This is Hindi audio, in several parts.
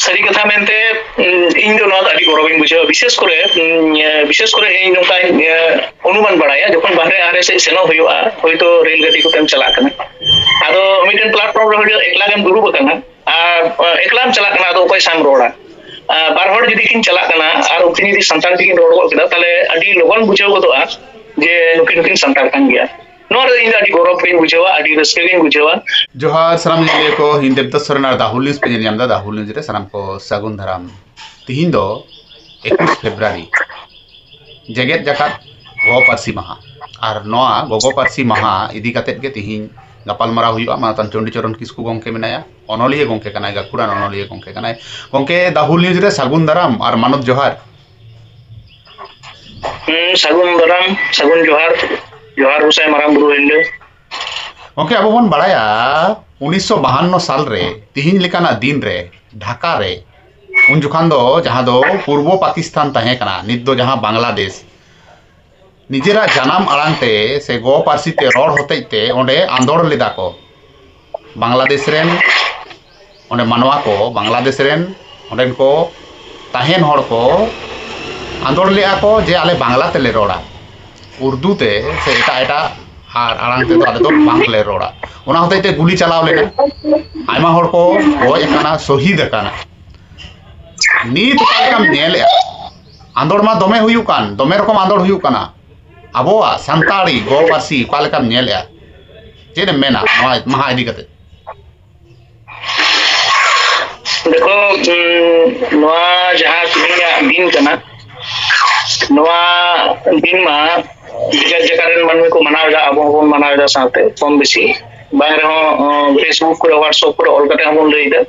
सारी कथा मेनते इन दो नोट आदि गौरव बुझे विशेष करे इन नोका अनुमान बढ़ाया जखन बाहरे आरे से सेनो हुआ होयतो रेल गाड़ी को तेम चला कना आदो मिटन प्लेटफॉर्म रे एकला गेम दुरु बकना आ एकलाम चला कना आदो कोई साम रोड़ा बार हर जदि किन चला कना आर उकिन जदि संतान किन रोड गो केदा ताले आदि लगन बुझे गोदोआ जे नुकिन संतान कान गया नोर इन आदि गौरव किन बुझेवा आदि रस्के किन बुझेवा जोहार सलाम ले को हिंदे दसरना दाहुल न्यूज पे नियम दा दाहुल न्यूज रे सलाम को सागुन धराम तिहिन दो 21 फेब्रुआरी जगत जकात गो पारसी महा और नोआ गोगो पारसी महा इदी कातेत गे तिहिन गपाल मारा हुआ मातन चंडीचरण किसकु गोंके मेनाया अनलिए गोंके कनाय गाकुरान अनलिए गोंके कनाय गोंके दाहुल न्यूज रे सागुन धराम और मानव जोहार सागुन धराम सागुन जोहार उसाय माराम बुरु हिंदे ओके अब बन बड़ाया 1952 साल रे तिहिन लेकाना दिन रे ढाका रे उन जुखान दो जहां दो पूर्व पाकिस्तान तहे कना नित दो जहां बांग्लादेश निजेरा जनाम आड़ांगते से गो पारसी ते रोड होते ते ओंडे आंदोलन लेदा को बांग्लादेश रेन ओंडे मानवा को बांग्लादेश रेन ओंडेन को तहेन हड़ को आंदोलन लेआ को जे आले बांग्ला तेले रोड़ा उर्दू ते से एटा एटा और आड़ांग ते तो बांगले रोड़ा ओना होते ते गुली चलाव लेना आयमा हड़ को गoj काना शहीद काना नीत काम नेल आंदोड़ मा दमे हुयु कान दमे रकम आंदोड़ हुयु काना अबोआ संताड़ी गो पारसी काले काम नेल चेन मेना महा इदी कते देखो नोआ जहां तुमिया दिन कना नोआ दिन मा जगह मन को मनावदा अब बन मनावदा साथे कम बेसी बाहर हो फेसबुक को व्हाट्सएप को ऑल कते हम लईदा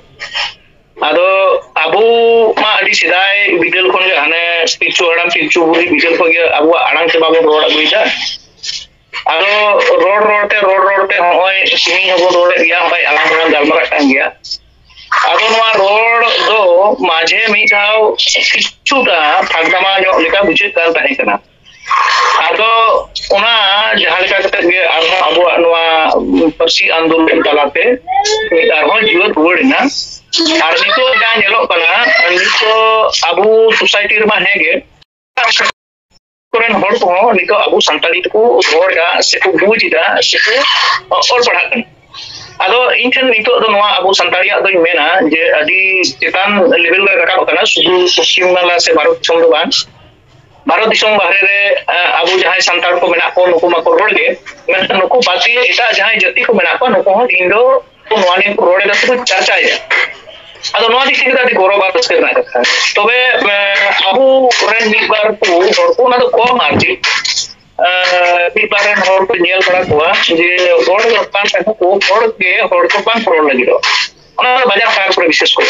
आदो अबो मा अडी सिदाय बिडल कोन हाने पिचु हड़ाम पिचु बुरी बिडल को अबो आड़ांग से बाबो रोड अगुइदा आदो रोड ते होय सिमी हबो रोड गया होय आलाम बन गलमरा कान गया आदो नोआ रोड दो माझे मिठाव किछुटा फागदामा जो लेका बुझे काल ताहे कना आदो ओना जहां लेका कते गे आरो अबो नोआ परसी आंदोलन तलाते आरो जीवन रुवड़ना आर नितो जा नेलो कना नितो अबो सोसाइटी रे मा हेगे कोरेन हड़ को नितो अबो संताली को रोडगा से को बुजिदा से को और पढ़ा आदो इनठन नितो दो नोआ अबो संतालिया दो मेना जे अडी चेतान लेवल रे रखा कना सुदू पश्चिम बांग्ला से भारत दिसोम बाहरे रे अबो जहां संताल को मेना को नुको माको रोड गे मेन नुको बाती एटा जहां जति को मेना को नुको इंदो तो नोआने को रोड दा तो चर्चा है आदो नोआ दिख के दादी गौरव बात करना था तबे अबो रेन बिग बार को और को ना तो को मारजी बिग बार रेन और को नेल बड़ा को जे रोड रो पास को रोड के रोड को पान रोड लगी दो ओना बाजार कार पर विशेष को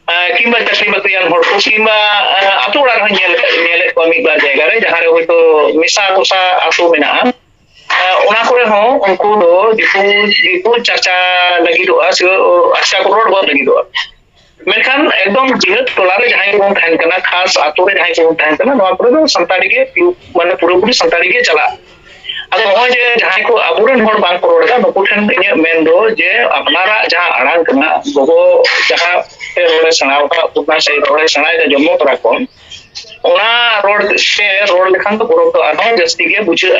किंबा चाकरी बाकरियान हड़ को किंबा आतो ओड़ा रह नेले को मिद बार जायगा रे जहां रे होयतो मिसा कोसा आतो मेना ओना करे हो उनको दो दिपु चर्चा लगी दो अच्छा को रोड बहुत लगी दो मेनखान एकदम जिहत टोला रे जहां को थान कना खास आतो रे जहां को थान कना नवा पर दो संताड़ी के माने पूरी संताड़ी के चला अदो हो जे जहां को अबुरन हड़ बांग को रोड का नकुठन इन मेन दो जे अपनारा जहां आड़ांग कना गोगो जहां रोड सनाव का उतना से रोड सनाय का जम्मो तरा को ओना रोड से रोड लेखान तो पूरा तो आधा जस्ती के बुझे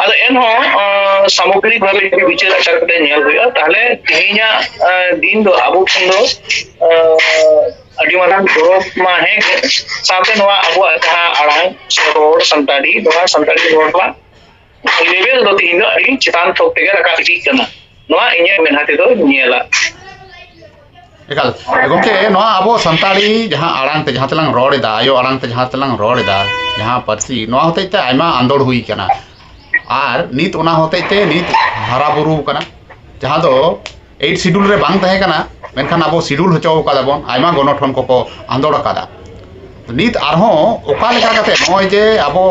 अदो एन हो सामग्रिक भाबे के विचार आचार कते नेल होया ताले तिहिना दिन दो अबु खंदो अडी मारान गौरव मा है साथे नवा अबु जहां आड़ांग रोड संताड़ी रोड मा लेवल दो तीन अड़ी चितान थोक तेगे रखा इदी कना नोआ इnye मेनहाते दो नियला एकाल गोंके नोआ अबो संताड़ी जहां आड़ांग ते जहां तलांग रोड दा आयो आड़ांग ते जहां तलांग रोड दा जहां परसी नोआ होते ते आयमा आंदोड़ हुई कना आर नित ओना होते ते नित हरा बुरु कना जहां दो 8 शेड्यूल रे बांग तहे कना मेनखान अबो शेड्यूल होचो कादा बन आयमा गणठन को आंदोड़ कादा नित आरहो ओका लेका कते नय जे अबो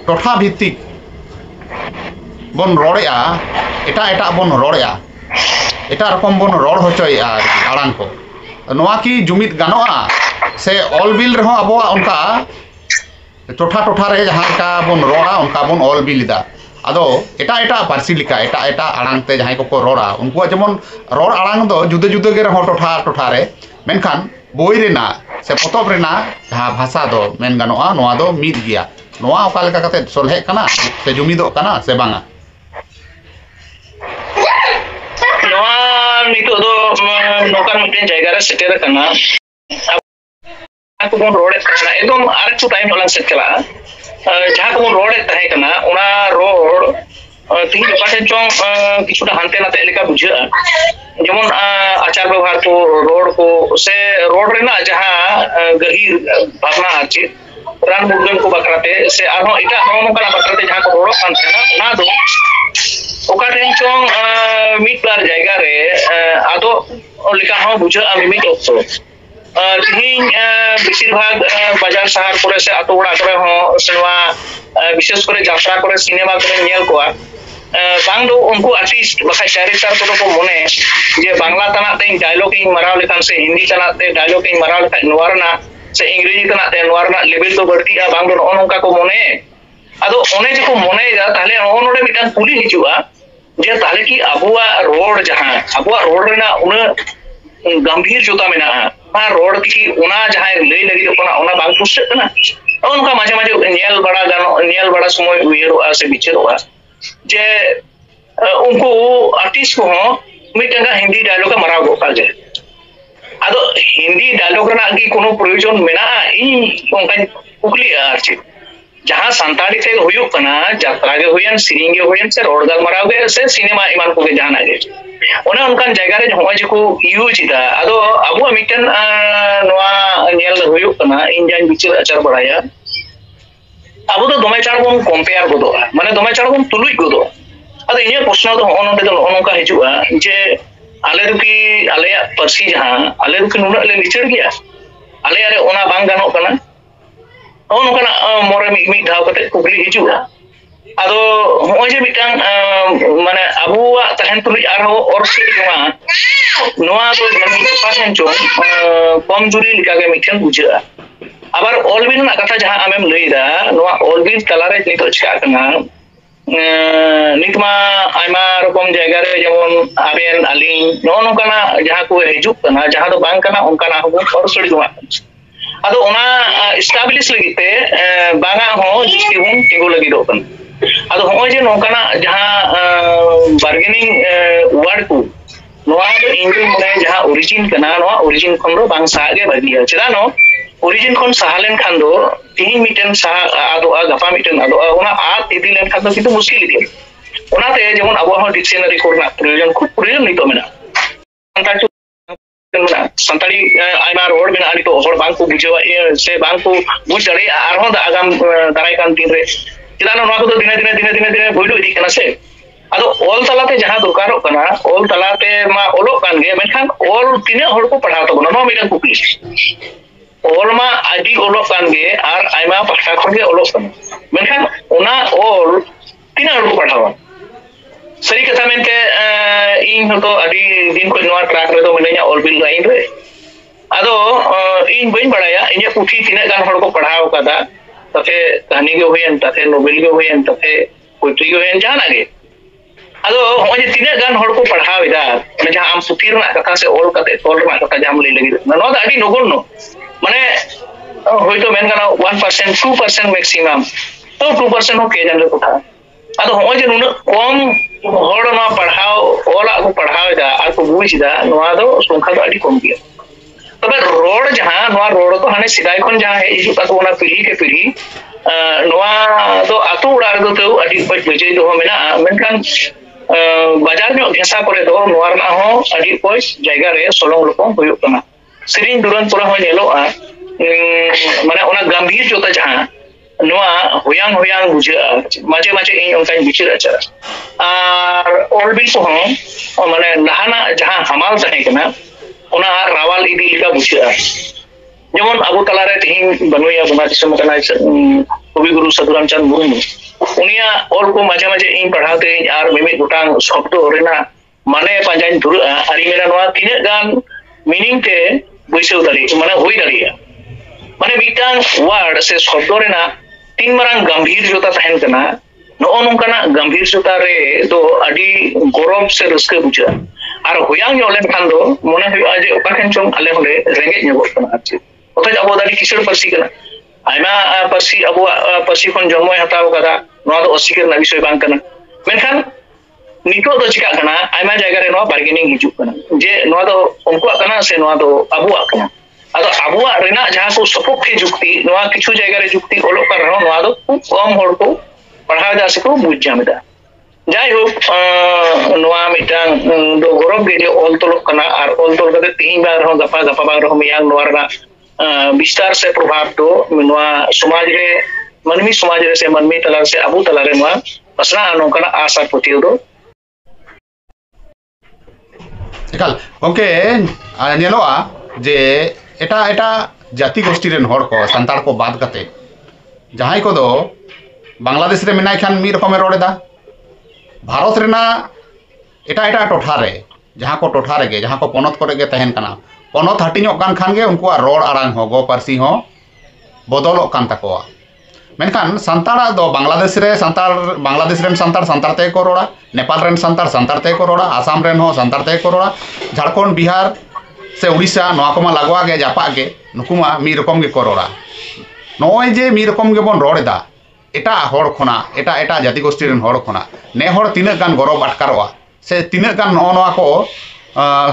टोठा भित्तिक बन रोड़ा एटा बन रोड़ा एटा रकम बन रोड़ होचोया आड़ांग को नोआ की जुमित गानोआ से ऑल बिल रहो अब उनका टोठा रे जहां का बन रोड़ा उनका बन ऑल बिल दा आदो एटा पारसी लिका एटा आड़ांग ते जहां को रोड़ा उनको जेमन रोड़ आड़ांग दो जुदे जुदे गे रहो टोठा रे मेनखान बोई रेना से पोतब रेना जहाँ भाषा दो मेन गानोआ नोआ दो मिद गिया नोआ ओका लेका कते सोलहे कना से जुमिदो कना से बांगा नोआ नितो दो नोकान मिटेन जायगा रे सेटेर कना aku bon rode kana ekdom arektu time olang set kala jaha ko bon rode tahe kana ona rod tihi pase chong kichuta hante nate leka bujha jemon achar ব্যবহার ko rod ko se rod rena jaha gahir bhavna ache ran murgan ko bakrate se arho eta hono kana bakrate jaha ko rod kan thena na do oka ten chong mitlar jayga re ado leka ho bujha ami mit okto तिहिन बेसिर भाग बाजार शहर करे से आतो ओड़ा करे हो सेवा विशेष करे यात्रा करे सिनेमा करे नेल कोआ बांग दो उनको आर्टिस्ट बखा डायरेक्टर को को मने जे बांग्ला तना ते डायलॉग इन मराव लेखान से हिंदी तना ते डायलॉग इन मराव लेखान नोरना से इंग्रेजी तना ते नोरना लेवल तो बढ़ती आ बांग दो ओनका को मने आदो ओने जे को मने जा ताले ओनोडे मिटान पुली हिजुआ जे ताले की अबुआ रोड जहां अबुआ रोड रेना उन गंभीर जोता मेना रोड की उना जहां लई लगी ओना बांग पुष्ट कना उनका माजे माजे नेल बड़ा समय उयरवा से बिचरवा जे उनको आर्टिस्ट को मिटेगा हिंदी डायलॉग का मराव गोपाल जे आदो हिंदी डायलॉग रना की कोनो प्रयोजन मेना इन उनका कुकली आर्ची जहां संताली ते होयो कना यात्रा गे होयन सिरिंग गे होयन से रोड गा मराव गे से सिनेमा इमान को गे जाना गे ओना उनकान जगह रे होय जे को यूज दा आदो अबो मिटन नोआ नेल होयो कना इन जान बिचर आचार बड़ाया अबो तो दोमे चार बन कंपेयर गोदो माने दोमे चार बन तुलुज गोदो आदो इने प्रश्न तो ओनोंडे दो ओनोंका हिजुआ जे आले रुकी आले परसी जहां आले रुकी नुना ले लिचर गया आले अरे ओना बांग गानो कना ओनोंका मोरे मी धाव कते कुगली हिजुआ आदो होय जे मिटांग माने अबुआ तहन तुलुज आरो और से जोमा नोआ तो जमी पासेन चो कम जुरी लिका के मिटन बुझा आबार ऑलबिन ना कथा जहां आमेम लईदा नोआ ऑलबिन तलारे नितो छिका कना नितमा आयमा रकम जायगा रे जेमन आबेन आलिन नो नोकाना जहां को हिजुक कना जहां दो बांग कना उनकाना हो और सड़ी जोमा आदो ओना एस्टैब्लिश लगिते बांगा हो जिसकी हम टिंगो लगी दो कन आदो हो जे नोकाना जहां बार्गेनिंग वर्ड को नोआ तो इंग्लिश में जहां ओरिजिन कना नोआ ओरिजिन खन दो बांग सागे बागिया चदा नो ओरिजिन खन साहलेन खान दो तीन मिटन सा आदो गपा मिटन आदो ओना आत इदी लेन खान दो किंतु मुश्किल गे ओना ते जेमन अबो हो डिक्शनरी कोरना प्रयोजन खूब प्रयोजन नितो मेना संताली आयमा रोड मेना आनी तो होड़ बांग को बुझवा से बांग को बुझ दरे आरो दा आगाम दाराय कान दिन रे चदा नो को दिने भइलो इदी कना से आदो ऑल तलाते जहां दरकारो कना ऑल तलाते मा ओलो कान गे मेनखान ऑल तिने होड़ को पढ़ाव तो नो मिटन कुकली ऑल मा आदि ओलो कान गे आर आयमा पढ़ा खन गे ओलो कान मेनखान ओना ऑल तिने होड़ को पढ़ाव सरी कथा मेनते इन हतो अडी दिन को नोआ ट्रैक रे तो मिले냐 ऑल बिल लाइन रे आदो इन बइन बड़ाया इने पुथी तिने गान होड़ को पढ़ाव कदा तथे कहानी गे होयन तथे नोवेल गे होयन तथे पोएट्री गे होयन जाना गे आदो होय तिने गान होड़ को पढ़ाव इदा माने जहां आम पुथी रना कथा से ऑल कते तोल रना कथा जाम ले लगी नो दा अडी नगोन नो माने होयतो मेन गाना 1% 2% मैक्सिमम तो 2% हो के जान रे कथा आदो होय जे नुना कम होड़ ना पढ़ाव ओला को पढ़ाव दा आर को बुझदा नोआ दो संख्या दो अडी कम गया तबे रोड जहां नोआ रोड तो हाने सिदाय खन जहां है इजु का ओना पीढ़ी के पीढ़ी नोआ दो आतो उड़ार दो तो अडी बजे दो मेना मेनखान बाजार में घेसा करे दो नोआ ना हो अडी कोई जगह रे सोलोंग लोकम होयो कना सिरिन दुरन पुरा हो नेलो आ माने ओना गंभीर जोता जहां नोआ होयांग होयांग बुझा माजे माजे इन उनका बिचर आचार आर ऑलबिल को हो माने लहाना जहां हमाल तहे कना ओना रावाल इदी लिका बुझा जेमन अबो तलारे तिहिन बनुया बना दिसम कना कवि गुरु सदुराम चंद मुर्मू उनिया ऑल को माजे माजे इन पढ़ाते आर मिमि गोटांग शब्द रेना माने पांजाइन धुर आरी मेना नोआ तिने गान मीनिंग ते बुइसौ दारी माने होई दारिया माने मिटांग वर्ड से शब्द रेना तीन मारंग गंभीर जोता तहन कना नो नोंकाना गंभीर जोता रे तो अडी गौरव से रस्के बुझा ar huyang yo len khan do mone huyu je oka khen chong ale hole renge nyobot kana achi othoj abo dadi kisor parsi kana aima parsi abo parsi khon jomoy hataw kada no do osikir na bisoy bang kana menkhan nito do chika kana aima jayga re no bargaining hijuk kana je no do unku kana se no do abu kana ado abu rena jaha ko sopokhe jukti no kichu jayga re jukti olok kar no do khub kom hor ko padhaw da se ko buj jameda jai hok noa mitang do gorob ge je ol tolok kana ar ol tol kate tin bar ho gapa gapa bang ro miyang noa ra bistar se prabhav do noa samaj re manmi samaj re se manmi tala se abu tala re noa pasna ano kana asa potiu do ekal gomke nyeloa je eta jati gosti ren hor ko santar ko bad kate jahay ko do Bangladesh re menai khan mi rokom rod eda Bharat Raina एटा टोठा रे जहाँ को टोठा रे जहाँ को पनत करे गे तहन कना पनत हटिनोग कान खान गे उनकुआ रोड आड़ांग हो गो पारसी हो बदलोग कान तकोआ मेनखान सांताड़ा दो बांग्लादेश रे सांतार सांतार ते को रोड़ा नेपाल रेन सांतार ते को रोड़ा आसाम रेन हो सांतार ते को रोड़ा झारखंड बिहार से उड़ीसा नोआ को मा लागवा गे जापा गे नुकुमा मी रकम गे को रोड़ा नोय जे मी रकम गे बन रोड़ दा एटा हर खोना एटा जाति गोष्ठी रेन हर खोना ने हर तीना गान गौरव आटकारोआ से तीना गान नोआ को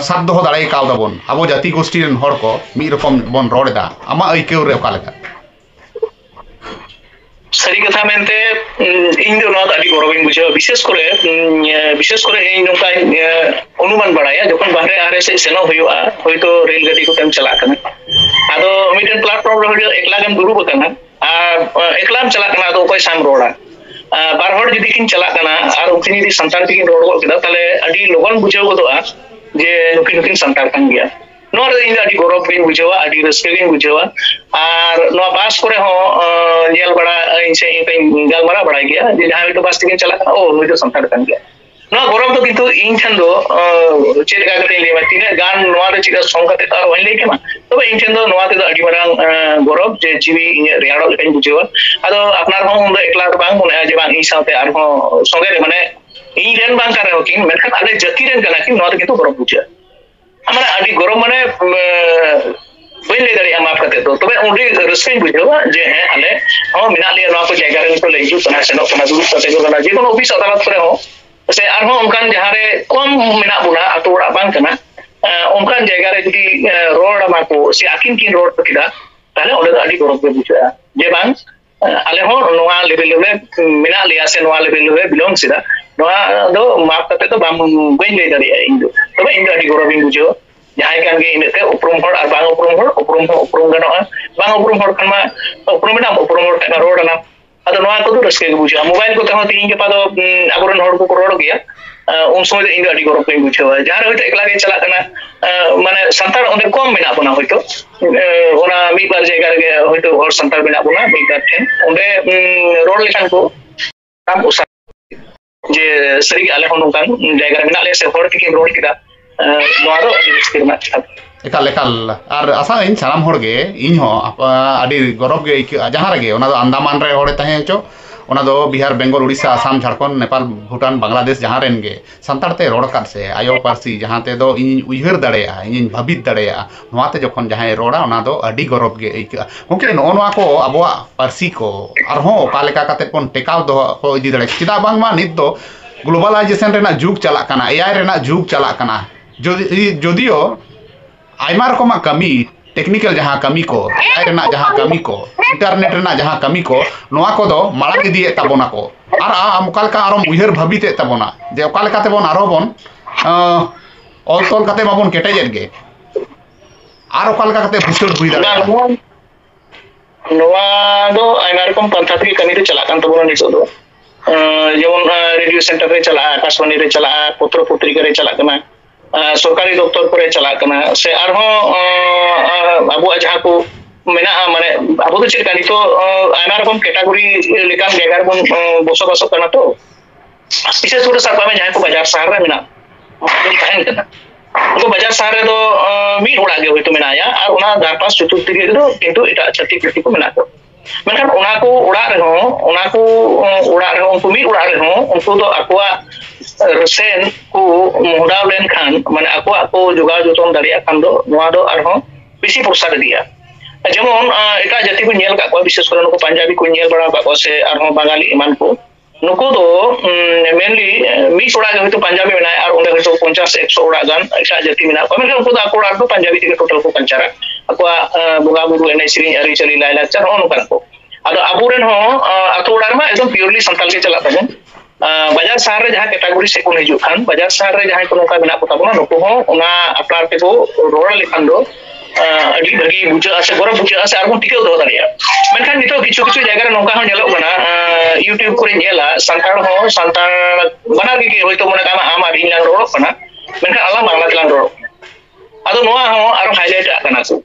साथ दो दाड़े काव दाबन आबो जाति गोष्ठी रेन हर को मी रकम बन रोड़ा आमा आइकेउ रे ओका लेका सरी कथा मेनते इन दो नोआ आदि गौरव इन बुझो विशेष करे इन नोका अनुमान बड़ाया जखन बाहरे आरे से सेनो हुआ होयतो रेल गाड़ी को तेम चला कना आदो मिटन प्लेटफॉर्म रे एकला गन दुरुब कना एकलाम चला कना तो कोई साम रोड़ा बार हर जदि किन चला कना आर उनकिन जदि संतान किन रोड गो किदा तले अडी लोगन बुझाव गदोआ जे नुकिन संतान कान गया नो रे इन अडी गौरव किन बुझावा अडी रस्के किन बुझावा आर नो बास करे हो जेल बड़ा इनसे इन गाल मारा बड़ा गया जे जहां तो बास किन चला कना ओ नुई तो संतान कान गया नो गौरव तो किंतु इन ठन दो चेक का कते लेवा तिने गान नोआ रे चिदा संगते तार होइन ले केमा तबे इन ठन दो नोआ ते अडी मारांग गौरव जे जीवी रेयाड़ो लेकिन बुझेवा आदो अपनार हो उन एकला बांग मोने जे बांग इ साथे आर हो संगे रे माने इन रेन बांग करे हो किन मेनखान आले जति रेन कना कि नोआ ते किंतु गौरव बुझे माने अडी गौरव माने बई ले दाड़ी माफ करते तो तबे उडी रस्के बुझेवा जे है आले हो मिना ले नोआ को जायगा रे तो ले जु तना सेनो तना दुरुप कते को ना जे कोनो ऑफिस अदालत करे हो से आरहो उनकान जहां रे कम मेना बुना अतो ओड़ा बांग कना उनकान जगह रे जदि रोड माको से आकिन किन रोड पकिदा ताले ओले अडी गौरव के बुझा जे बांग आले हो नोआ लेवल रे मेना लिया से नोआ लेवल रे बिलोंग सिदा नोआ दो माप कते तो बाम बई ले दाड़ी इंदो तबे इंदो अडी गौरव बिन बुझो जहां कान गे इनते उपरुम हर आर बांग उपरुम गनोआ बांग उपरुम हर खान मा उपरुम ना उपरुम हर का रोड ना अदो नोआ को तो रस्के बुझा मोबाइल को तहो तीन के पादो आबरन हर को रोड गया उन समय इन अडी गौरव पे बुझावा जहां होय एकला के चला कना माने संतार ओने कम मेना बना होयतो ओना मी बार जगह रे होयतो और संतार मेना बना मी बार ठेन ओने रोड लेखान को काम उसा जे सरी आले होन कान जगह रे मेना ले से हर के रोड किदा नोआरो अडी रिस्क मा एकाल और आशा इन साराम हर गे इन हो अडी गौरव गे जहां रे गे ओना दो अंडमान रे हरे तहे चो ओना दो बिहार बेंगल उड़ीसा आसाम झारखंड नेपाल भूटान बांग्लादेश जहां रेन गे संतार ते रोड काट से आयो पारसी जहां ते दो इन उयहर दड़ेया इन भाबित दड़ेया नोआ ते जखन जहां रोड़ा ओना दो अडी गौरव गे इका ओके नोआ को अबवा पारसी को आरहो ओका लेका काते कोन टेकाव दो को इदी दड़े चिदा बांग मा नित दो ग्लोबलाइजेशन रेना जुग चला कना एआई रेना जुग चला कना जदियो आयमा रकम कमी टेक्निकल जहां कमी को एआई रेना जहां कमी को इंटरनेट रेना जहां कमी को नोआ को दो माळा इदी ताबोना को आर आम ओकालका आरम उयहर भाबिते ताबोना जे ओकालका तेबोन आरो बोन ऑल तोल काते माबोन केटेजेट गे आर ओकालका काते भुसड़ हुई दाड़ा नोआ दो आयमा रकम पंथात की कमी रे चला कान तबोना नितो दो जेमन रेडियो सेंटर रे चला आकाशवाणी रे चला पत्र पत्रिका रे चला कना सरकारी दफ्तर पर चला कना से आरहो अबो जहां को मेना माने अबो तो चेक कानी तो आयमा रकम कैटेगरी लेकान जगह बन बसोबास करना तो विशेष रूप से साबा में जहां को बाजार शहर रे मेना कहन कना तो बाजार शहर रे तो मी ओड़ा गे होय तो मेना या और उना दार पास चतुर्थी गे दो किंतु एटा छत्ती प्रति को मेना को मेनखान उना को ओड़ा रे हो उनको मी ओड़ा रे हो उनको तो अकवा sen ku mudaw len khan mane ako jogaw joton daria khan do noa do arhon bisi prosar dia jemon eta jati ko nyel ka ko bises kore nuko panjabi ko nyel bara ka ko se arhon bangali iman ko nuko do mainly mi soda ge hoyto panjabi menai ar onde hoyto 50 100 ora gan eta jati mena ko men ko da ko ar do panjabi te total ko kancara ako bunga buru enai siri ari chali lai laccar on kan ko ado aburen ho ato ora ma ekdom purely santal ke chala tabon बाजार शहर रे जहां कैटेगरी से को हिजु खान बाजार शहर रे जहां को नोका मेना को ताबना नुको हो ओना अपनार ते को रोड लेखान दो अडी भगी बुझा से गरम बुझा से आरबो टिके दो दारिया मेनखान नितो किछु किछु जगह रे नोका हो नेलो बना यूट्यूब को नेला संतार बना के होयतो मने कामा आमा बिनलां रोड बना मेनखान आला बांग्ला तलां रोड आदो नोआ हो आरो हाईलाइट आकना को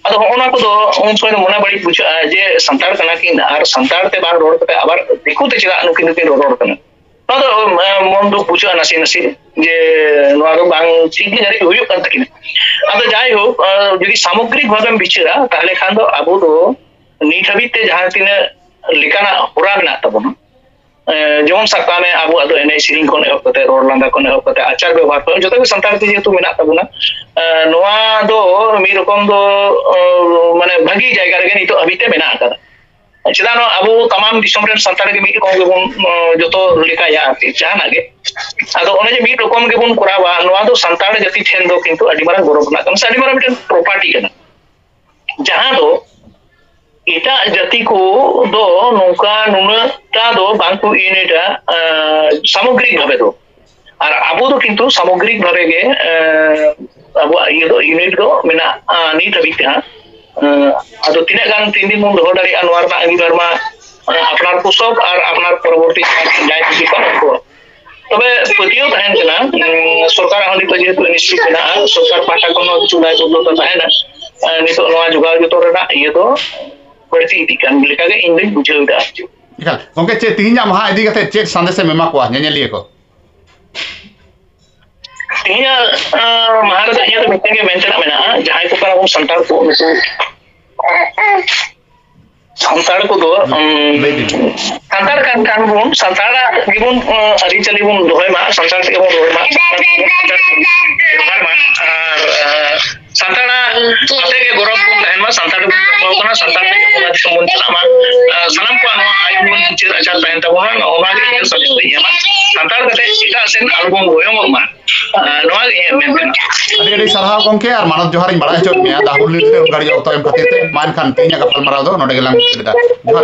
आदो ओना को दो उन सोय मना बड़ी बुझा जे संतार कना कि आर संतार ते बार रोड पे आबार देखो ते चला नुकिन रोड कना मन दो बुझा नासी नासी जे बांग ठीक जारी हुयुक कान तकिन आदो जाय हो यदि सामग्रिक भाबे बिचारा ताहले खान दो आबो दो नीट हबिते जहां तिना लिकाना होरा मेना तबन जेमन सका में आबो आदो एने सिरिंग कोन एहब कते रोड लांदा कोन एहब कते आचार व्यवहार को जतो के संतार ते जेतु मेना तबना नोआ दो मी रकम दो माने भागी जायगा रे नितो हबिते मेना आकादा चेदानो अब तमाम दिसम रे संतार के मिट कोम गेबन जतो लेका या जाना गे आदो ओने जे मिट रकम गेबन करावा नोआ दो संतार जाति ठेन दो किंतु अडी मारा गौरव ना कम साडी मारा मिटन प्रॉपर्टी कना जहां दो एटा जाति को दो नौका नुनता दो बांकु इनेटा सामग्रिक भाबे दो और आबो दो किंतु सामग्रिक भाबे गे आबो ये दो यूनिट दो मेना नीट हबिते हा आदो तिना गान 3 दिन मुन दोहर दारी अनवार ना अंगीकार मा अपनार को सब और अपनार परवर्ती डायबिटीज को तबे पतियो तहन कना सरकार हनी तो जेतु निश्चित ना सरकार पाटा कोनो चुनाय तो तहना नितो नवा जुगाव जतो रेना ये दो बढ़ती इदी कान लेका के इंग्लिश बुझेउदा इकाल गोंके चे तिहिना महा इदी कते चेक संदेश मेमा को नेनेलिए को तिहिना महाराज ये तो मिटे के मेंशन मेना जहां को करा संतार को संतार को दो संतार kan bun santara gibun ari chali bun dohoy ma santar te bun dohoy ma santara ate ke gorok bun lahen ma santar bun kana santar te bun sumun chana ma salam ko ano ay bun chira acha tahen ta bun ona ge sabti ya ma santar kate ita sen album goyong ma noa ge men अरे सरहा गोंके और मानव जोहार इन बड़ा चोट में दाहुल से गाड़ी ऑटो एम खातिर ते मान Khan तिnya kapal marau do node gelang kita johar